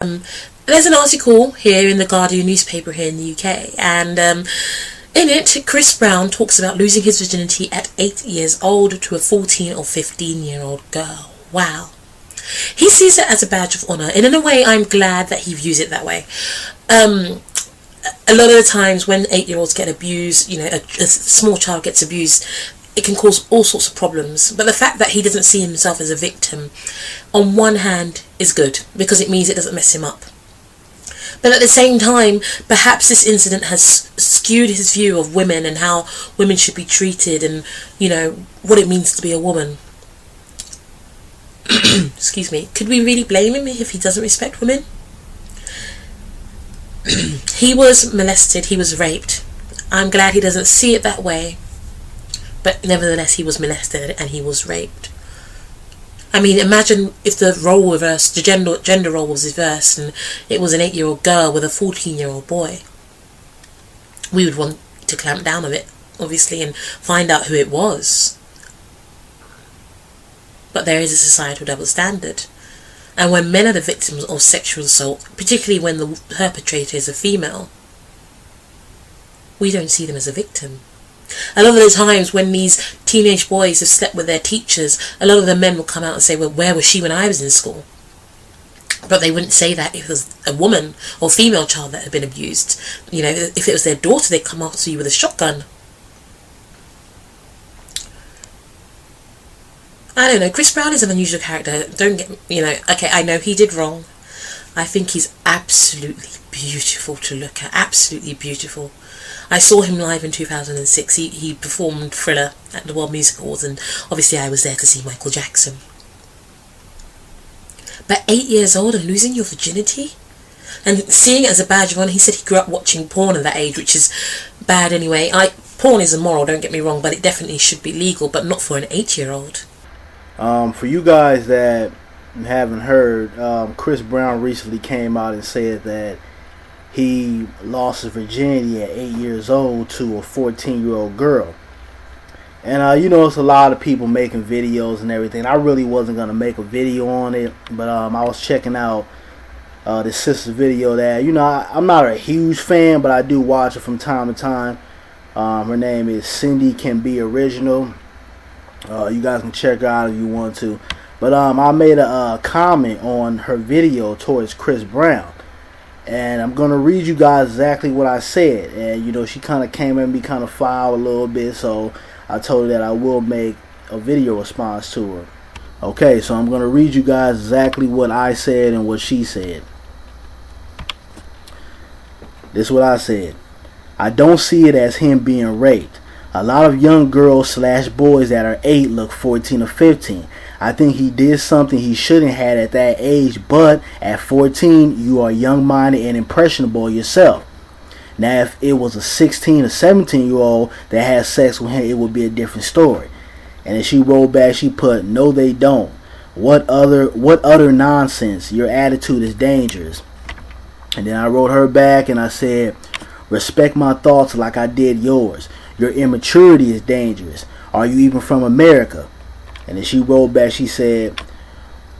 There's an article here in the Guardian newspaper here in the UK, and in it, Chris Brown talks about losing his virginity at 8 years old to a 14 or 15-year-old girl. Wow. He sees it as a badge of honour, and in a way I'm glad that he views it that way. A lot of the times when 8-year-olds get abused, you know, a small child gets abused, it can cause all sorts of problems. But the fact that he doesn't see himself as a victim, on one hand, is good, because it means it doesn't mess him up. But at the same time, perhaps this incident has skewed his view of women and how women should be treated, and, you know, what it means to be a woman. Excuse me. Could we really blame him if he doesn't respect women? He was molested, he was raped. I'm glad he doesn't see it that way. But nevertheless, he was molested and he was raped. I mean, imagine if the role reversed, the gender role was reversed, and it was an 8-year-old girl with a 14-year-old boy. We would want to clamp down on it, obviously, and find out who it was. But there is a societal double standard. And when men are the victims of sexual assault, particularly when the perpetrator is a female, we don't see them as a victim. A lot of the times when these teenage boys have slept with their teachers, a lot of the men will come out and say, well, where was she when I was in school? But they wouldn't say that if it was a woman or female child that had been abused. You know, if it was their daughter, they'd come after you with a shotgun. I don't know, Chris Brown is an unusual character. Don't get, you know, okay, I know he did wrong. I think he's absolutely beautiful to look at, absolutely beautiful. I saw him live in 2006. He performed Thriller at the World Music Awards, and obviously I was there to see Michael Jackson. But 8 years old and losing your virginity? And seeing it as a badge of honour, he said he grew up watching porn at that age, which is bad anyway. Porn is immoral, don't get me wrong, but it definitely should be legal, but not for an 8-year-old. For you guys that haven't heard, Chris Brown recently came out and said that he lost his virginity at 8 years old to a 14-year-old girl. And, you know, it's a lot of people making videos and everything. I really wasn't going to make a video on it, but I was checking out this sister's video that, you know, I'm not a huge fan, but I do watch it from time to time. Her name is Cindy Can Be Original. You guys can check her out if you want to. But I made a comment on her video towards Chris Brown. And I'm going to read you guys exactly what I said. And, you know, she kind of came at me kind of foul a little bit. So I told her that I will make a video response to her. Okay, so I'm going to read you guys exactly what I said and what she said. This is what I said. I don't see it as him being raped. A lot of young girls / boys that are 8 look 14 or 15. I think he did something he shouldn't have at that age, but at 14 you are young-minded and impressionable yourself. Now if it was a 16 or 17-year-old that had sex with him, it would be a different story. And then she wrote back, she put, no they don't. What utter nonsense. Your attitude is dangerous. And then I wrote her back and I said, respect my thoughts like I did yours. Your immaturity is dangerous. Are you even from America? And then she wrote back, she said,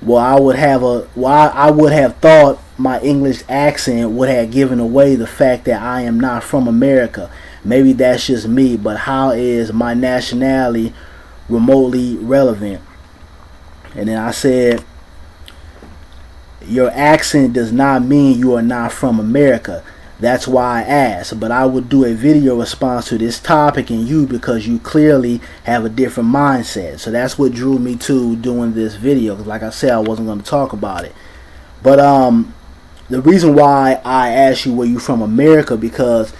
well, I would have thought my English accent would have given away the fact that I am not from America. Maybe that's just me, but how is my nationality remotely relevant? And then I said, your accent does not mean you are not from America. That's why I asked, but I would do a video response to this topic and you because you clearly have a different mindset. So that's what drew me to doing this video, because like I said, I wasn't going to talk about it. But the reason why I asked you were you from America, because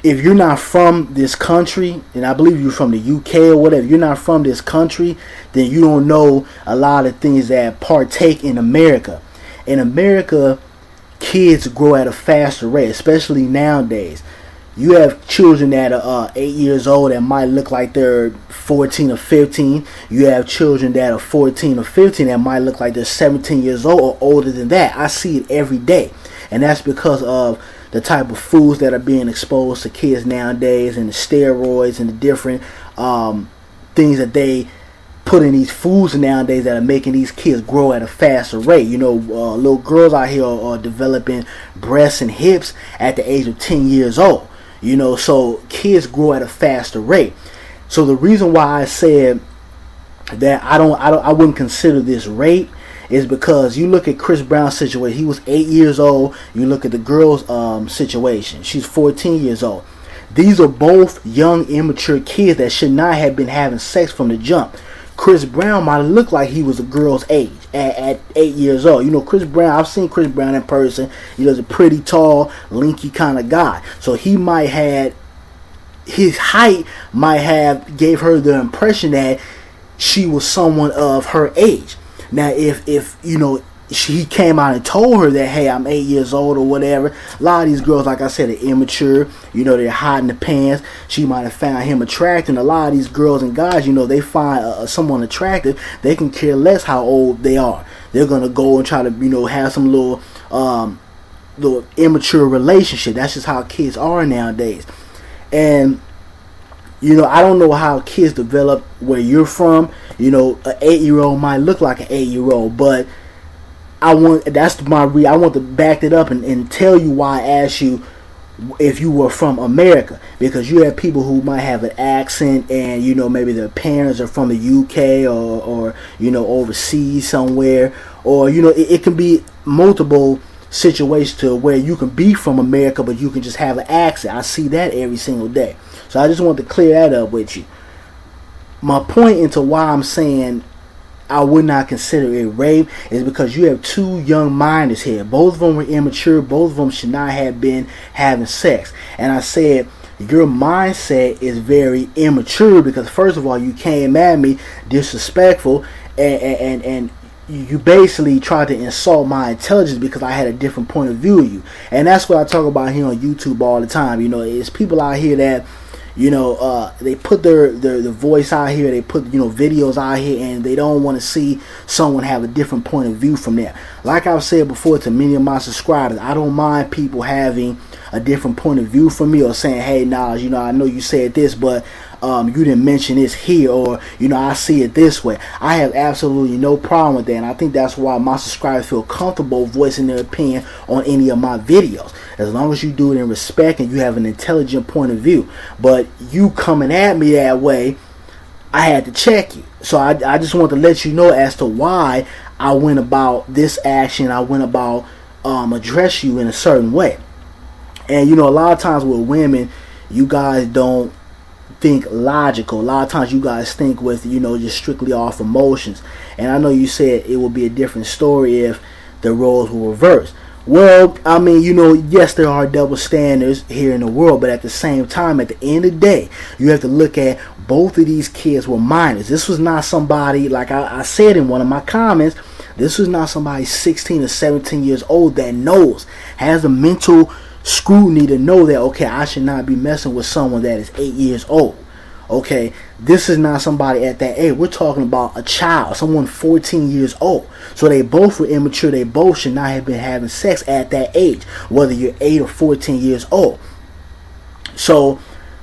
if you're not from this country, and I believe you're from the UK or whatever, if you're not from this country, then you don't know a lot of things that partake in America. In America, kids grow at a faster rate, especially nowadays. You have children that are 8 years old that might look like they're 14 or 15. You have children that are 14 or 15 that might look like they're 17 years old or older than that. I see it every day. And that's because of the type of foods that are being exposed to kids nowadays, and the steroids and the different things that they putting these foods nowadays that are making these kids grow at a faster rate. Little girls out here are developing breasts and hips at the age of 10 years old. So kids grow at a faster rate. So the reason why I said that I wouldn't consider this rape is because you look at Chris Brown's situation. He was 8 years old. You look at the girl's situation. She's 14 years old. These are both young, immature kids that should not have been having sex from the jump. Chris Brown might have looked like he was a girl's age at 8 years old. Chris Brown, I've seen Chris Brown in person. He's a pretty tall, lanky kind of guy. So he might have, his height might have gave her the impression that she was someone of her age. Now, if he came out and told her that, hey, I'm 8 years old or whatever, a lot of these girls, like I said, are immature. They're hiding the pants. She might have found him attractive. And a lot of these girls and guys, they find someone attractive. They can care less how old they are. They're going to go and try to, have some little immature relationship. That's just how kids are nowadays. And I don't know how kids develop where you're from. An 8-year-old might look like an 8-year-old, but I want to back it up and tell you why I asked you if you were from America, because you have people who might have an accent and maybe their parents are from the UK or overseas somewhere, or it can be multiple situations to where you can be from America but you can just have an accent. I see that every single day. So I just want to clear that up with you. My point into why I'm saying I would not consider it rape is because you have two young minors here. Both of them were immature. Both of them should not have been having sex. And I said your mindset is very immature because, first of all, you came at me disrespectful and you basically tried to insult my intelligence because I had a different point of view of you. And that's what I talk about here on YouTube all the time. It's people out here that they put their voice out here, they put videos out here, and they don't want to see someone have a different point of view from them. Like I've said before to many of my subscribers, I don't mind people having a different point of view from me or saying, hey, Nas, I know you said this, but you didn't mention this here, or I see it this way. I have absolutely no problem with that, and I think that's why my subscribers feel comfortable voicing their opinion on any of my videos, as long as you do it in respect and you have an intelligent point of view. But you coming at me that way, I had to check you. So I just want to let you know as to why I went about this action. I went about address you in a certain way. And a lot of times with women, you guys don't think logical. A lot of times you guys think with just strictly off emotions. And I know you said it would be a different story if the roles were reversed. Well, I mean, yes, there are double standards here in the world, but at the same time, at the end of the day, you have to look at both of these kids were minors. This was not somebody, like I said in one of my comments, this was not somebody 16 or 17 years old that has the mental scrutiny to know that, okay, I should not be messing with someone that is 8 years old. Okay, this is not somebody at that age. We're talking about a child, someone 14 years old. So they both were immature. They both should not have been having sex at that age, whether you're 8 or 14 years old. So,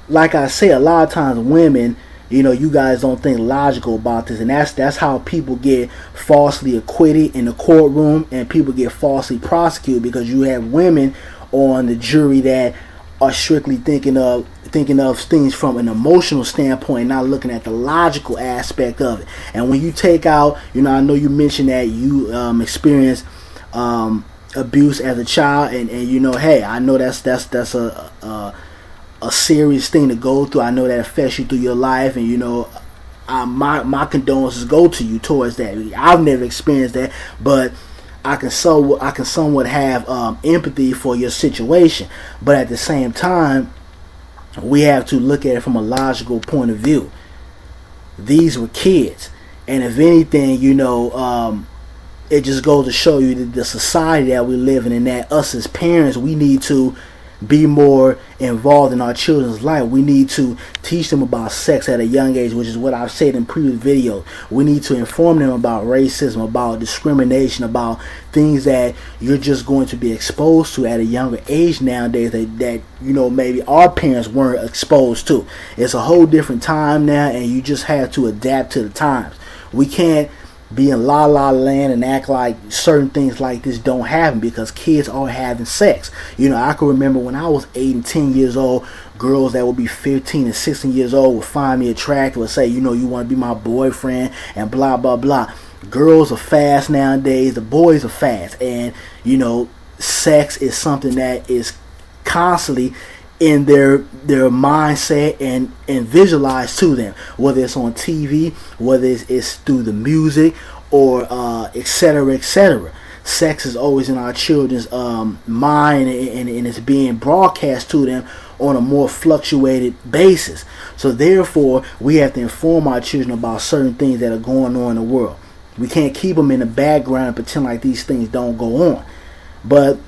like I say, a lot of times women, you guys don't think logical about this, and that's how people get falsely acquitted in the courtroom, and people get falsely prosecuted because you have women on the jury that are strictly thinking of things from an emotional standpoint, not looking at the logical aspect of it. And when you take out, I know you mentioned that you experienced abuse as a child, and hey, I know that's a serious thing to go through. I know that affects you through your life, and my condolences go to you towards that. I've never experienced that, but I can somewhat have empathy for your situation. But at the same time, we have to look at it from a logical point of view. These were kids, and if anything, it just goes to show you that the society that we live in, and that us as parents, we need to be more involved in our children's life. We need to teach them about sex at a young age, which is what I've said in previous videos. We need to inform them about racism, about discrimination, about things that you're just going to be exposed to at a younger age nowadays that maybe our parents weren't exposed to. It's a whole different time now, and you just have to adapt to the times. We can't be in la la land and act like certain things like this don't happen, because kids are having sex. You know, I can remember when I was 8 and 10 years old, girls that would be 15 and 16 years old would find me attractive, would say, you know, you want to be my boyfriend and blah blah blah. Girls are fast nowadays, the boys are fast, and you know, sex is something that is constantly in their mindset and visualized to them, whether it's on TV, whether it's through the music, or etc etc. Sex is always in our children's mind, and it's being broadcast to them on a more fluctuated basis. So therefore, we have to inform our children about certain things that are going on in the world. We can't keep them in the background and pretend like these things don't go on. But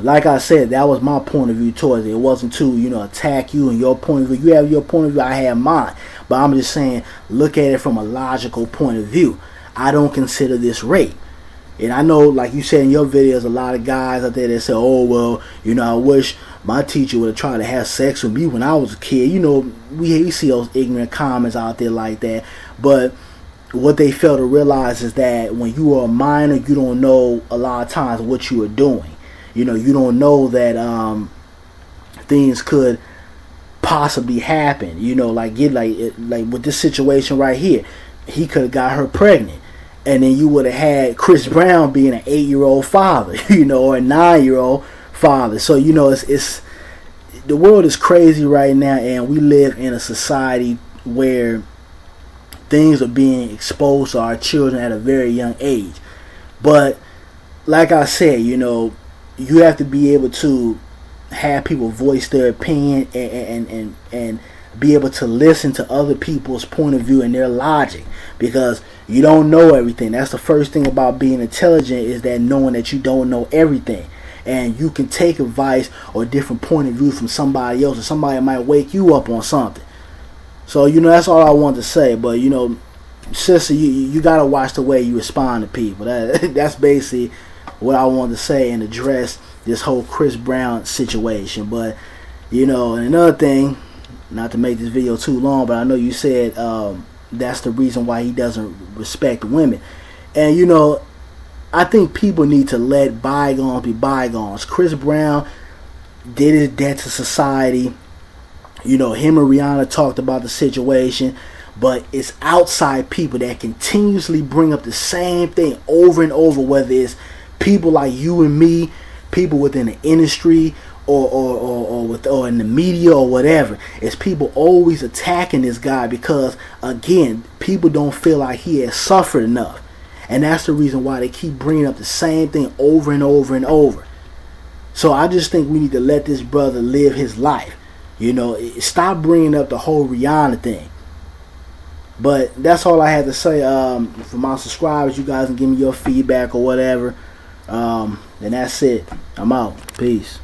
like I said, that was my point of view towards it. It wasn't to, you know, attack you and your point of view. You have your point of view, I have mine. But I'm just saying, look at it from a logical point of view. I don't consider this rape. And I know, like you said in your videos, a lot of guys out there that say, oh, well, you know, I wish my teacher would have tried to have sex with me when I was a kid. You know, we see those ignorant comments out there like that. But what they fail to realize is that when you are a minor, you don't know a lot of times what you are doing. You know, you don't know that things could possibly happen. You know, like with this situation right here, he could have got her pregnant, and then you would have had Chris Brown being an 8-year-old father, you know, or a 9-year-old father. So you know, it's the world is crazy right now, and we live in a society where things are being exposed to our children at a very young age. But like I said, you know, you have to be able to have people voice their opinion and be able to listen to other people's point of view and their logic, because you don't know everything. That's the first thing about being intelligent, is that knowing that you don't know everything, and you can take advice or a different point of view from somebody else, and somebody might wake you up on something. So you know, that's all I wanted to say. But you know, sister, you gotta watch the way you respond to people. That's basically what I wanted to say and address this whole Chris Brown situation. But you know, and another thing, not to make this video too long, but I know you said that's the reason why he doesn't respect women. And you know, I think people need to let bygones be bygones. Chris Brown did his debt to society. You know, him and Rihanna talked about the situation, but it's outside people that continuously bring up the same thing over and over, whether it's people like you and me, people within the industry, or in the media or whatever. It's people always attacking this guy because, again, people don't feel like he has suffered enough. And that's the reason why they keep bringing up the same thing over and over and over. So I just think we need to let this brother live his life. You know, stop bringing up the whole Rihanna thing. But that's all I had to say. For my subscribers, you guys can give me your feedback or whatever. And that's it. I'm out. Peace.